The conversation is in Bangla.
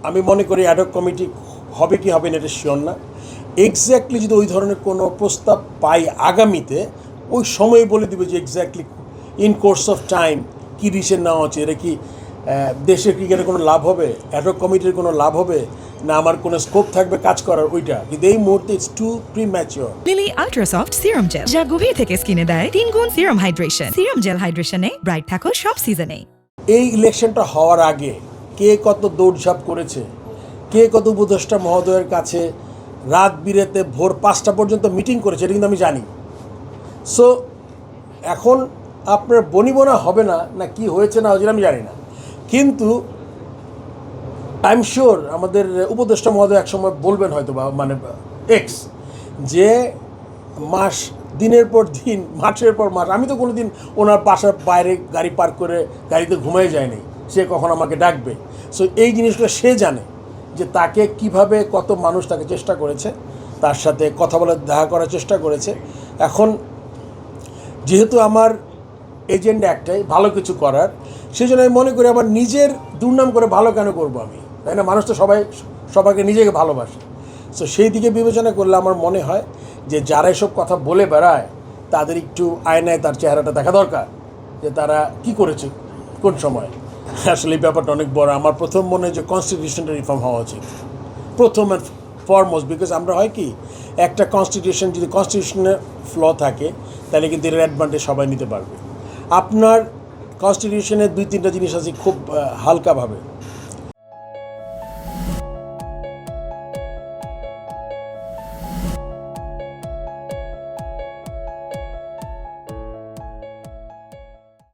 আমি মনে করি অ্যাডহক কমিটি হবে কি হবে না এটা শিওর না। এক্স্যাক্টলি যদি ওই ধরনের কোনো প্রস্তাব পাই আগামীতে, ওই সময় বলে দিবে যে exactly in course of time কী ডিসিশন নেওয়া হচ্ছে। এটা কি দেশের ক্রিকেটের কোনো লাভ হবে, অ্যাডহক কমিটির কোনো লাভ হবে, না আমার কোনো স্কোপ থাকবে কাজ করার, ওইটা কিন্তু এই মুহূর্তে it's too premature. Lily ultrasoft serum gel, যা গভীর থেকে স্কিনে দেয় 3 গুণ সিরাম হাইড্রেশন। সিরাম জেল হাইড্রেশনে ব্রাইট থাকো সব সিজনে। এই ইলেকশনটা হওয়ার আগে কে কত দৌড়ঝাঁপ করেছে, কে কত উপদেষ্টা মহোদয়ের কাছে রাত বিরেতে ভোর 5টা পর্যন্ত মিটিং করেছে, এটা কিন্তু আমি জানি। সো এখন আপনার বনিবনা হবে না, না কি হয়েছে না হয়েছে আমি জানি না, কিন্তু আই এম শিওর আমাদের উপদেষ্টা মহোদয় একসময় বলবেন হয়তো বা মানে এক্স যে মাস দিনের পর দিন মাসের পর মাস আমি তো কোনো দিন ওনার বাসার বাইরে গাড়ি পার্ক করে গাড়িতে ঘুমাই যায়নি, সে কখন আমাকে ডাকবে। সো এই জিনিসটা সে জানে যে তাকে কিভাবে কত মানুষ তাকে চেষ্টা করেছে, তার সাথে কথা বলে দেখা করার চেষ্টা করেছে। এখন যেহেতু আমার এজেন্ডা একটাই ভালো কিছু করার, সেই জন্য আমি মনে করি আমার নিজের দুর্নাম করে ভালো কেন করবো আমি, তাই না? মানুষ তো সবাইকে নিজেকে ভালোবাসে। সো সেই দিকে বিবেচনা করলে আমার মনে হয় যে যারা এসব কথা বলে বেড়ায় তাদের একটু আয়নায় তার চেহারাটা দেখা দরকার, যে তারা কি করেছে কোন সময়। আসলে এই ব্যাপারটা অনেক বড়। আমার প্রথম মনে হয় যে কনস্টিটিউশনটা রিফর্ম হওয়া উচিত প্রথম অ্যান্ড ফরমোস্ট, বিকজ আমরা হয় কি একটা কনস্টিটিউশন যদি কনস্টিটিউশনের ফ্ল থাকে তাহলে কিন্তু এর অ্যাডভান্টেজ সবাই নিতে পারবে। আপনার কনস্টিটিউশনের 2-3টা জিনিস আছে খুব হালকাভাবে